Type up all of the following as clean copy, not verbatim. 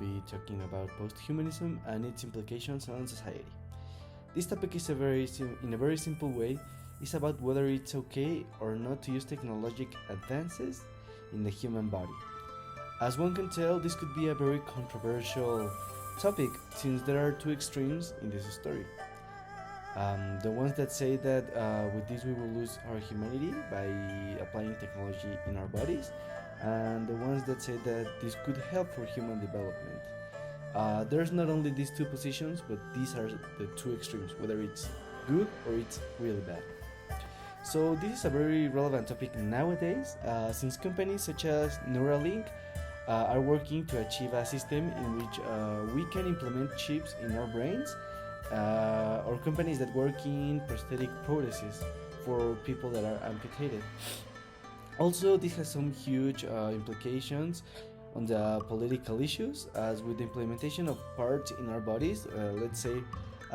be talking about posthumanism and its implications on society. This topic is in a very simple way, is about whether it's okay or not to use technological advances in the human body. As one can tell, this could be a very controversial topic since there are two extremes in this story. The ones that say that with this we will lose our humanity by applying technology in our bodies, and the ones that say that this could help for human development. There's not only these two positions, but these are the two extremes, whether it's good or it's really bad. So this is a very relevant topic nowadays, since companies such as Neuralink are working to achieve a system in which we can implement chips in our brains, or companies that work in prosthetic prostheses for people that are amputated. Also, this has some huge implications on the political issues, as with the implementation of parts in our bodies, let's say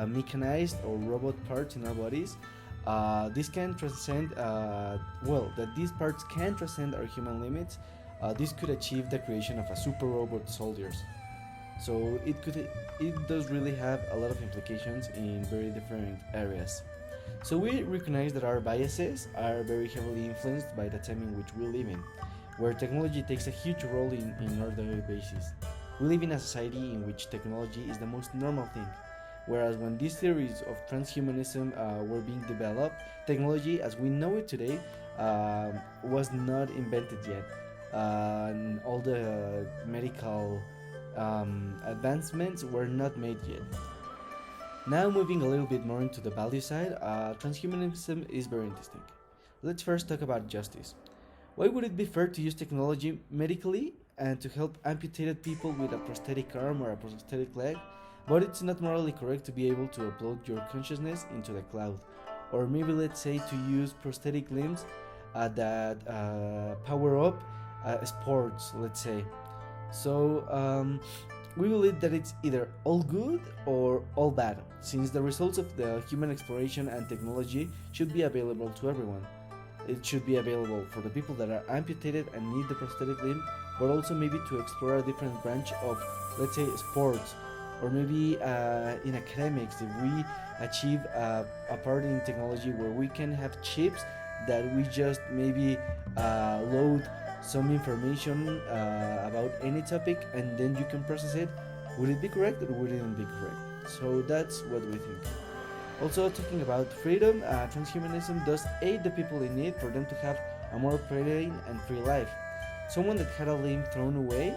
mechanized or robot parts in our bodies, this can transcend, that these parts can transcend our human limits. This could achieve the creation of a super robot soldiers. So it does really have a lot of implications in very different areas. So we recognize that our biases are very heavily influenced by the time in which we live in, where technology takes a huge role in our daily basis. We live in a society in which technology is the most normal thing, whereas when these theories of transhumanism were being developed, technology as we know it today was not invented yet. And all the medical advancements were not made yet. Now moving a little bit more into the value side, transhumanism is very interesting. Let's first talk about justice. Why would it be fair to use technology medically and to help amputated people with a prosthetic arm or a prosthetic leg, but it's not morally correct to be able to upload your consciousness into the cloud? Or maybe let's say to use prosthetic limbs that power up sports, let's say. So we believe that it's either all good or all bad, since the results of the human exploration and technology should be available to everyone. It should be available for the people that are amputated and need the prosthetic limb, but also maybe to explore a different branch of, let's say, sports, or maybe in academics, if we achieve a part in technology where we can have chips that we just maybe load some information about any topic and then you can process it. Would it be correct or would it not be correct? So that's what we think. Also, talking about freedom, transhumanism does aid the people in need for them to have a more free and free life. Someone that had a limb thrown away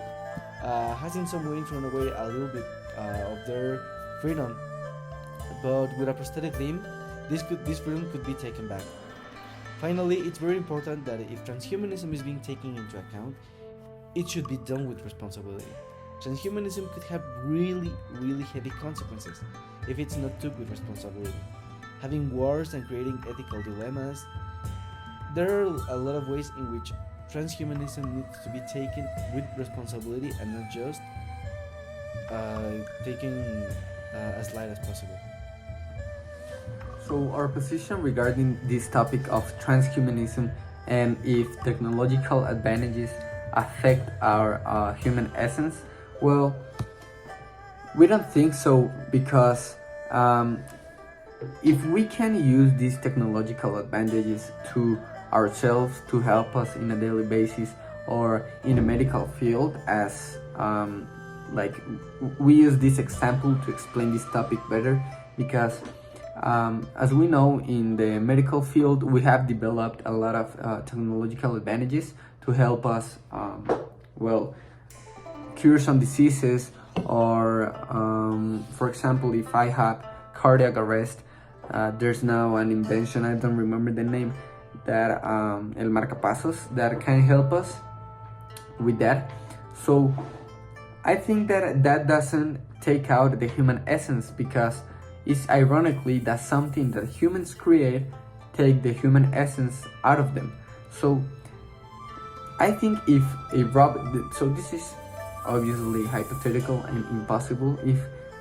has in some way thrown away a little bit of their freedom, but with a prosthetic limb, this freedom could be taken back. Finally, it's very important that if transhumanism is being taken into account, it should be done with responsibility. Transhumanism could have really, really heavy consequences if it's not took with responsibility. Having wars and creating ethical dilemmas, there are a lot of ways in which transhumanism needs to be taken with responsibility and not just taken as light as possible. So our position regarding this topic of transhumanism and if technological advantages affect our human essence, well, we don't think so, because if we can use these technological advantages to ourselves to help us in a daily basis or in a medical field, as like we use this example to explain this topic better, because as we know, in the medical field we have developed a lot of technological advantages to help us cure some diseases, or for example, if I have cardiac arrest, there's now an invention, I don't remember the name, that el marcapasos, that can help us with that. So I think that doesn't take out the human essence, because it's ironically that something that humans create take the human essence out of them. So I think if a robot, so this is obviously hypothetical and impossible, if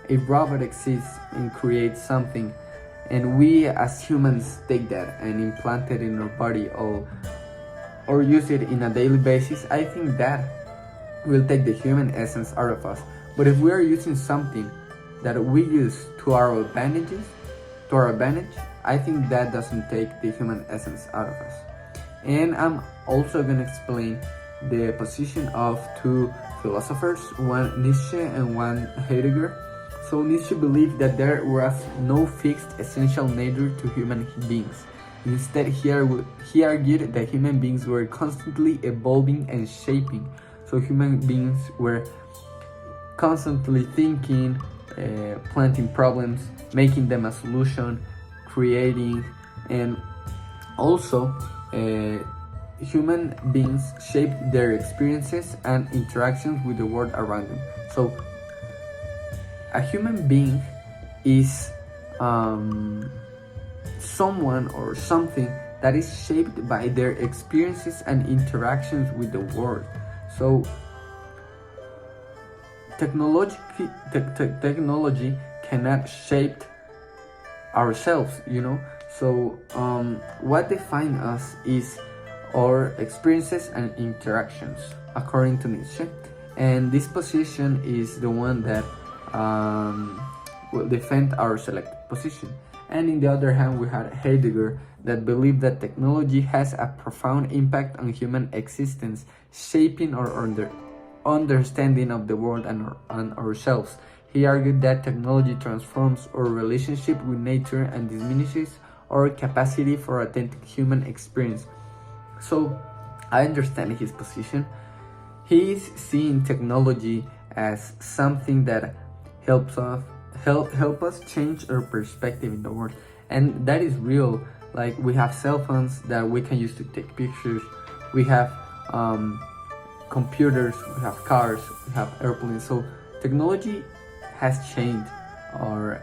a robot exists and creates something and we as humans take that and implant it in our body or use it in a daily basis, I think that will take the human essence out of us. But if we are using something that we use to our advantage, I think that doesn't take the human essence out of us. And I'm also gonna explain the position of two philosophers, one Nietzsche and one Heidegger. So Nietzsche believed that there was no fixed essential nature to human beings. Instead, he argued that human beings were constantly evolving and shaping. So human beings were constantly thinking, planting problems, making them a solution, creating, and also human beings shaped their experiences and interactions with the world around them. So a human being is someone or something that is shaped by their experiences and interactions with the world. So technology cannot shape ourselves, you know. So what defines us is our experiences and interactions, according to Nietzsche. And this position is the one that will defend our selected position. And in the other hand, we had Heidegger, that believed that technology has a profound impact on human existence, shaping our understanding of the world and ourselves. He argued that technology transforms our relationship with nature and diminishes our capacity for authentic human experience. So I understand his position. He is seeing technology as something that help us change our perspective in the world, and that is real. Like, we have cell phones that we can use to take pictures, we have computers, we have cars, we have airplanes. So technology has changed our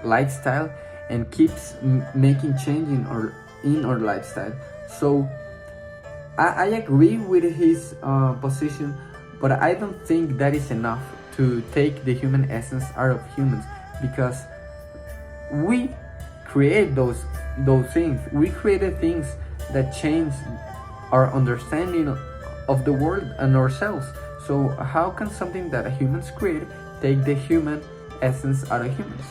lifestyle and keeps making change in our lifestyle. So I agree with his position, but I don't think that is enough to take the human essence out of humans, because we create those things. We created things that change our understanding of the world and ourselves. So how can something that humans create take the human essence out of humans?